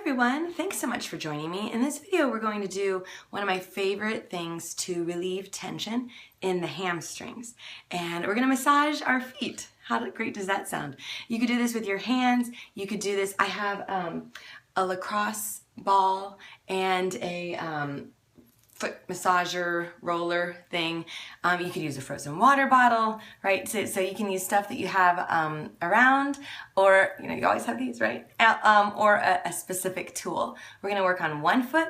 everyone, thanks so much for joining me. In this video we're going to do one of my favorite things to relieve tension in the hamstrings, and we're going to massage our feet. How great does that sound? You could do this with your hands, you could do this. I have a lacrosse ball and a foot massager roller thing. You could use a frozen water bottle, right? So you can use stuff that you have around, or you always have these, right? Or a specific tool. We're gonna work on one foot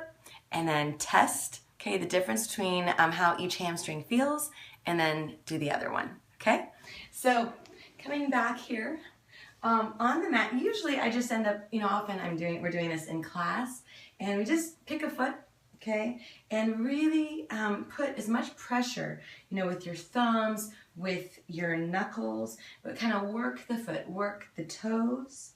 and then test, okay, the difference between how each hamstring feels, and then do the other one, okay? So coming back here on the mat, usually I just end up, often we're doing this in class, and we just pick a foot, okay, and really put as much pressure, with your thumbs, with your knuckles, but kind of work the foot, work the toes,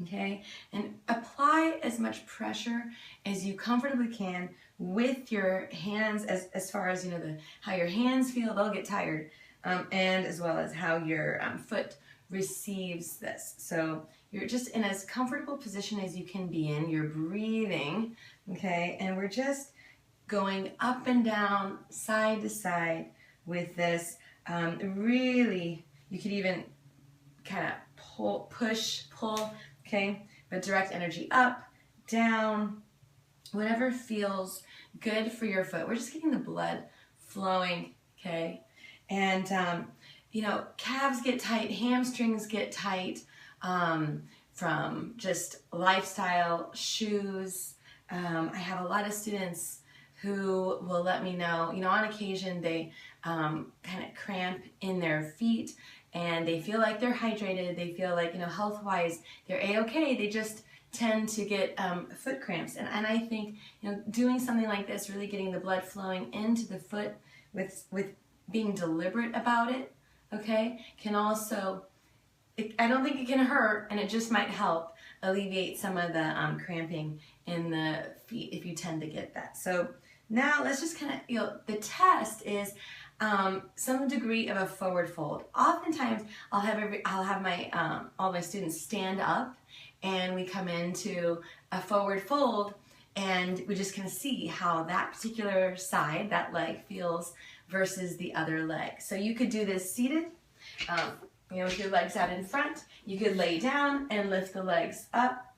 okay, and apply as much pressure as you comfortably can with your hands, as far as, how your hands feel, they'll get tired, and as well as how your foot receives this. So you're just in as comfortable position as you can be in. You're breathing, okay, and we're just going up and down, side to side with this. Really, you could even kind of push, pull, okay, but direct energy up, down, whatever feels good for your foot. We're just getting the blood flowing, okay, and calves get tight, hamstrings get tight from just lifestyle, shoes. I have a lot of students who will let me know, on occasion they kind of cramp in their feet and they feel like they're hydrated, they feel like, health-wise, they're A-okay, they just tend to get foot cramps. And I think, doing something like this, really getting the blood flowing into the foot with being deliberate about it, okay, can also, I don't think it can hurt, and it just might help alleviate some of the cramping in the feet if you tend to get that. So now let's just kind of, the test is some degree of a forward fold. Oftentimes I'll have my all my students stand up, and we come into a forward fold, and we just kind of see how that particular side, that leg, feels versus the other leg. So you could do this seated, with your legs out in front. You could lay down and lift the legs up.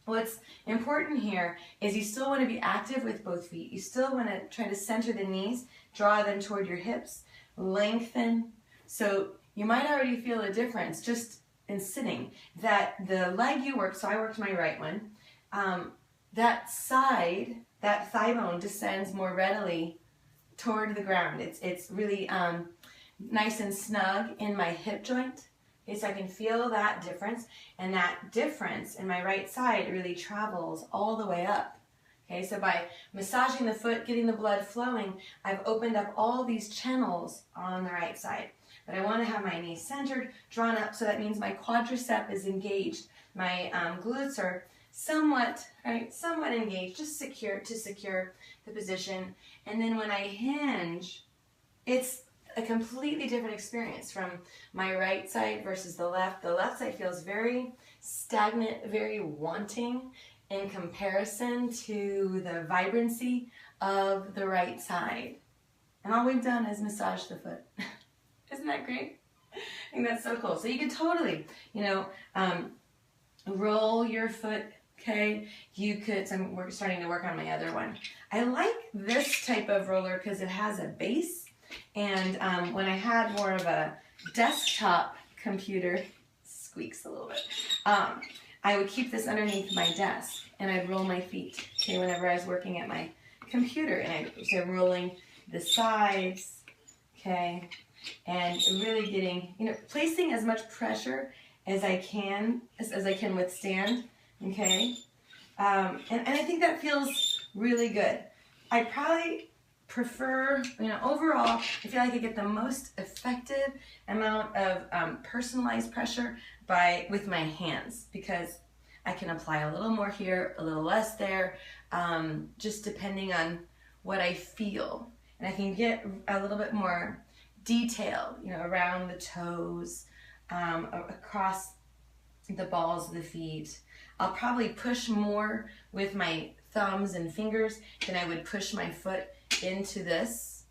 What's important here is you still want to be active with both feet. You still want to try to center the knees, draw them toward your hips, lengthen. So you might already feel a difference just in sitting, that the leg you work, so I worked my right one, that side, that thigh bone descends more readily toward the ground. It's really nice and snug in my hip joint. Okay, so I can feel that difference, and that difference in my right side really travels all the way up. Okay, so by massaging the foot, getting the blood flowing, I've opened up all these channels on the right side. But I want to have my knees centered, drawn up, so that means my quadricep is engaged. My glutes are somewhat engaged, just to secure the position. And then when I hinge, it's a completely different experience from my right side versus the left. The left side feels very stagnant, very wanting in comparison to the vibrancy of the right side. And all we've done is massage the foot. Isn't that great? I think that's so cool. So you could totally, roll your foot, okay? You could, so we're starting to work on my other one. I like this type of roller because it has a base. And when I had more of a desktop computer, squeaks a little bit, I would keep this underneath my desk, and I'd roll my feet, okay, whenever I was working at my computer. And so rolling the sides, okay, and really getting, placing as much pressure as I can, as I can withstand, okay, and I think that feels really good. I probably prefer, overall, I feel like I get the most effective amount of personalized pressure with my hands, because I can apply a little more here, a little less there, just depending on what I feel. And I can get a little bit more detail, around the toes, across the balls of the feet. I'll probably push more with my thumbs and fingers than I would push my foot into this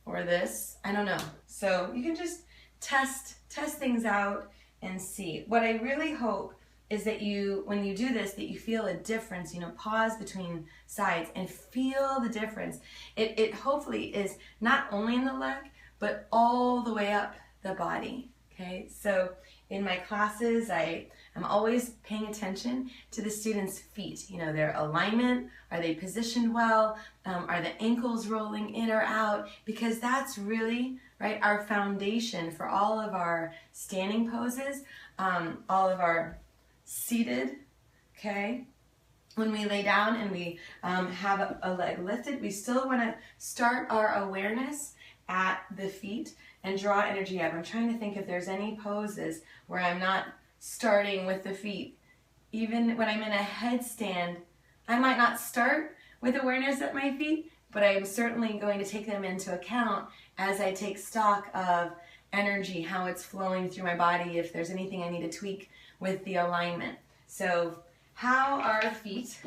or this. I don't know. So you can just test things out and see. What I really hope is that you, when you do this, that you feel a difference, you know, pause between sides and feel the difference. It hopefully is not only in the leg, but all the way up the body, okay? So in my classes, I'm always paying attention to the students' feet, you know, their alignment, are they positioned well, are the ankles rolling in or out, because that's really, right, our foundation for all of our standing poses, all of our seated, okay? When we lay down and we have a leg lifted, we still want to start our awareness at the feet and draw energy up. I'm trying to think if there's any poses where I'm not starting with the feet. Even when I'm in a headstand, I might not start with awareness at my feet, but I'm certainly going to take them into account as I take stock of energy, how it's flowing through my body, if there's anything I need to tweak with the alignment. So how our feet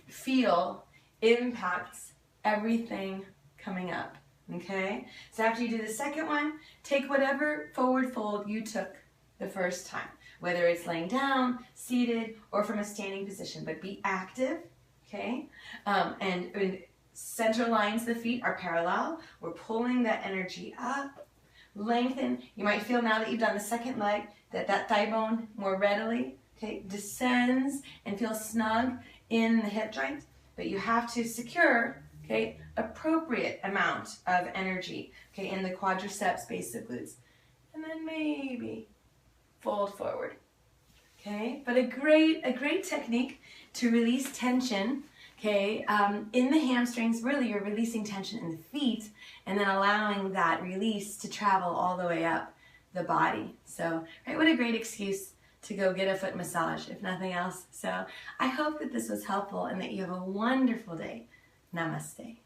feel impacts everything coming up, okay? So after you do the second one, take whatever forward fold you took the first time, whether it's laying down, seated, or from a standing position, but be active, okay? And center lines of the feet are parallel. We're pulling that energy up, lengthen. You might feel now that you've done the second leg that thigh bone more readily, okay, descends and feels snug in the hip joint, but you have to secure, okay, appropriate amount of energy, okay, in the quadriceps, base of glutes, and then maybe fold forward, okay. But a great technique to release tension, okay, in the hamstrings. Really, you're releasing tension in the feet and then allowing that release to travel all the way up the body. So, right, what a great excuse to go get a foot massage, if nothing else. So I hope that this was helpful and that you have a wonderful day. Namaste.